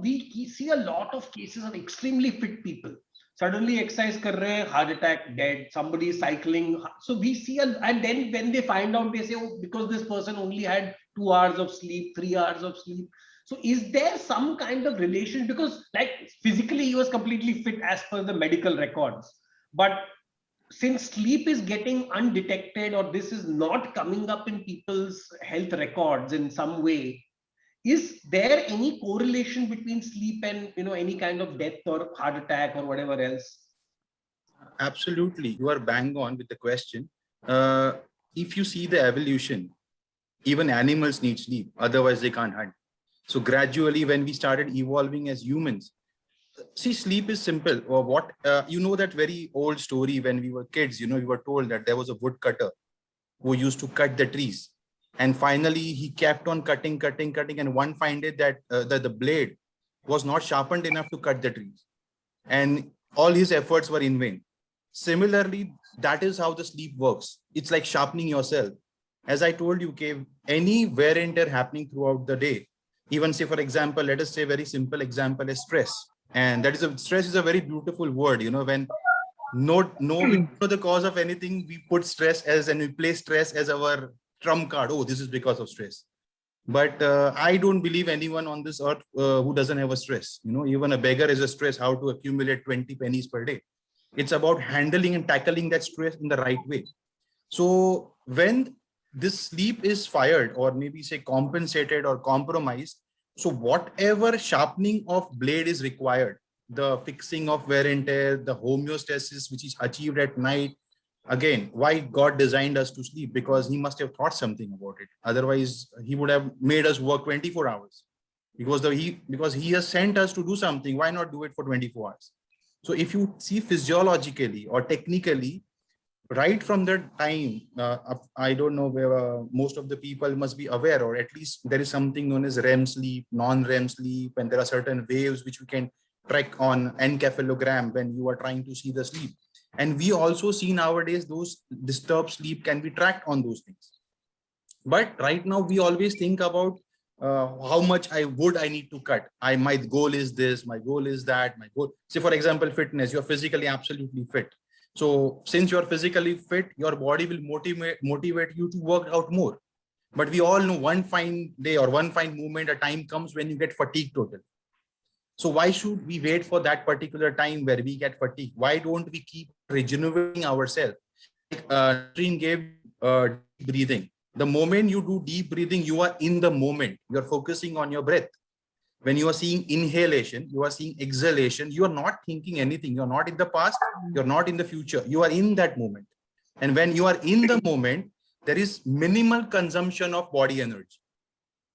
we see a lot of cases of extremely fit people. Suddenly exercise kar rahe, heart attack, dead. Somebody is cycling. So we see, and then when they find out, they say, oh, because this person only had 2 hours of sleep, 3 hours of sleep. So is there some kind of relation? Because like physically he was completely fit as per the medical records. But since sleep is getting undetected, or this is not coming up in people's health records in some way, is there any correlation between sleep and any kind of death or heart attack or whatever else? Absolutely, you are bang on with the question. If you see the evolution, even animals need sleep, otherwise they can't hunt. So gradually, when we started evolving as humans, see, sleep is simple. Or what you know, that very old story when we were kids, we were told that there was a woodcutter who used to cut the trees, and finally he kept on cutting, and one find it that the blade was not sharpened enough to cut the trees, and all his efforts were in vain. Similarly, that is how the sleep works. It's like sharpening yourself. As I told you, Kev, any wear and tear happening throughout the day, even say, for example, let us say very simple example is stress. And that is stress is a very beautiful word, when we know the cause of anything, we put stress as, and we play stress as our trump card. Oh, this is because of stress. But I don't believe anyone on this earth who doesn't have a stress. Even a beggar is a stress, how to accumulate 20 pennies per day. It's about handling and tackling that stress in the right way. So when this sleep is fired, or maybe say compensated or compromised, so whatever sharpening of blade is required, the fixing of wear and tear, the homeostasis which is achieved at night, again, why God designed us to sleep? Because he must have thought something about it. Otherwise, he would have made us work 24 hours. Because he has sent us to do something, why not do it for 24 hours? So if you see physiologically or technically, right from the time, I don't know where most of the people must be aware, or at least there is something known as REM sleep, non-REM sleep, and there are certain waves which we can track on encephalogram when you are trying to see the sleep. And we also see nowadays those disturbed sleep can be tracked on those things. But right now we always think about how much I need to cut. My goal is this, my goal is that, my goal. Say for example, fitness, you're physically absolutely fit. So since you're physically fit, your body will motivate you to work out more. But we all know one fine day or one fine moment, a time comes when you get fatigued totally. So why should we wait for that particular time where we get fatigued? Why don't we keep regenerating ourselves? Like Nasreen gave deep breathing. The moment you do deep breathing, you are in the moment. You're focusing on your breath. When you are seeing inhalation, you are seeing exhalation, you are not thinking anything. You're not in the past, you're not in the future. You are in that moment. And when you are in the moment, there is minimal consumption of body energy.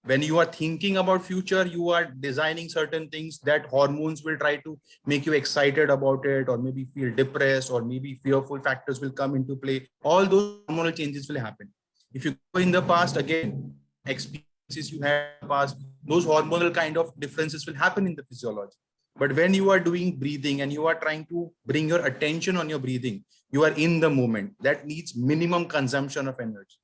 When you are thinking about future, you are designing certain things that hormones will try to make you excited about it, or maybe feel depressed, or maybe fearful factors will come into play. All those hormonal changes will happen. If you go in the past, again, experiences you had in the past, those hormonal kind of differences will happen in the physiology. But when you are doing breathing and you are trying to bring your attention on your breathing, you are in the moment. That needs minimum consumption of energy.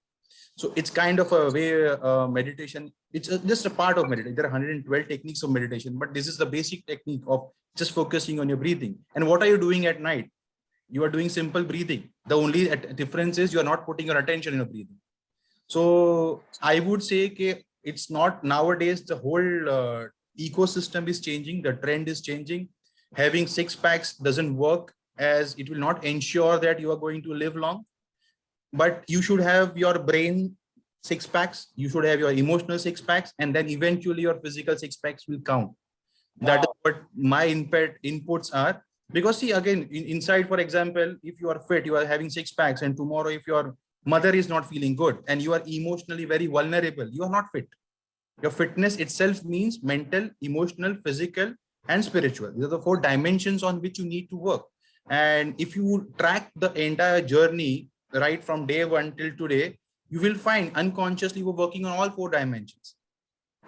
So it's kind of a way meditation. It's just a part of meditation. There are 112 techniques of meditation, but this is the basic technique of just focusing on your breathing. And what are you doing at night? You are doing simple breathing. The only difference is you are not putting your attention in your breathing. So I would say it's not nowadays, the whole ecosystem is changing. The trend is changing. Having six packs doesn't work, as it will not ensure that you are going to live long. But you should have your brain six packs, you should have your emotional six packs, and then eventually your physical six packs will count. Wow. That is what my inputs are. Because see, again, inside, for example, if you are fit, you are having six packs, and tomorrow if your mother is not feeling good and you are emotionally very vulnerable, you are not fit. Your fitness itself means mental, emotional, physical, and spiritual. These are the four dimensions on which you need to work. And if you track the entire journey right from day one till today, you will find unconsciously we're working on all four dimensions,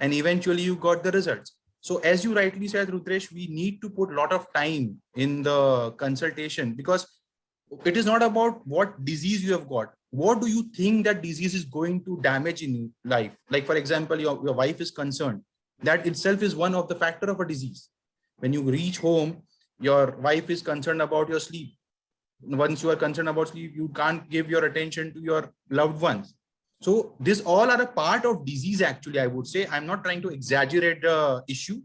and eventually you got the results. So as you rightly said, Rudresh, we need to put a lot of time in the consultation, because it is not about what disease you have got. What do you think that disease is going to damage in life? Like, for example, your wife is concerned That itself is one of the factor of a disease. When you reach home, your wife is concerned about your sleep. Once you are concerned about sleep, you can't give your attention to your loved ones. So these all are a part of disease, actually, I would say. I'm not trying to exaggerate the issue,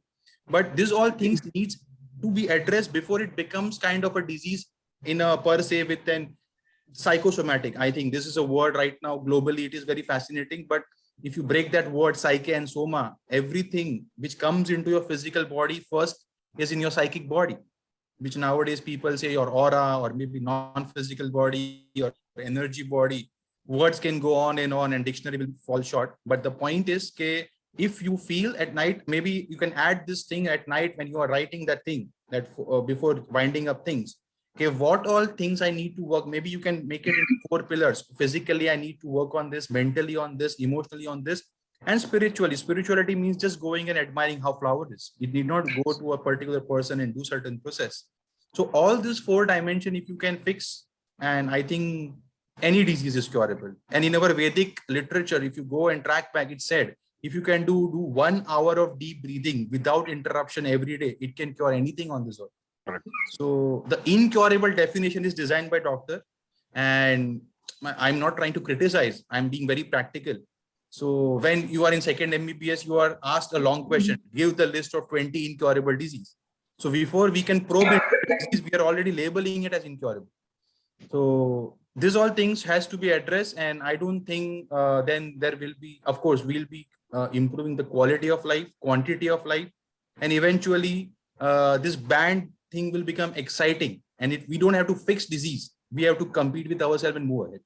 but these all things needs to be addressed before it becomes kind of a disease in a per se with an psychosomatic. I think this is a word right now globally. It is very fascinating, but if you break that word psyche and soma, everything which comes into your physical body first is in your psychic body, which nowadays people say your aura or maybe non-physical body or energy body. Words can go on and dictionary will fall short. But the point is, if you feel at night, maybe you can add this thing at night when you are writing that thing, that before winding up things. Okay, what all things I need to work? Maybe you can make it into 4 pillars. Physically, I need to work on this, mentally on this, emotionally on this, and spiritually. Spirituality means just going and admiring how flower is. It need not go to a particular person and do certain process. So all these 4 dimensions, if you can fix, and I think any disease is curable. And in our Vedic literature, if you go and track back, it said, if you can do 1 hour of deep breathing without interruption every day, it can cure anything on this earth. Correct. So the incurable definition is designed by doctor, and I'm not trying to criticize. I'm being very practical. So when you are in second MBBS, you are asked a long question, give the list of 20 incurable disease. So before we can probe it, we are already labeling it as incurable. So these all things has to be addressed. And I don't think then there will be, of course, we'll be improving the quality of life, quantity of life, and eventually this band thing will become exciting. And we don't have to fix disease. We have to compete with ourselves and move ahead.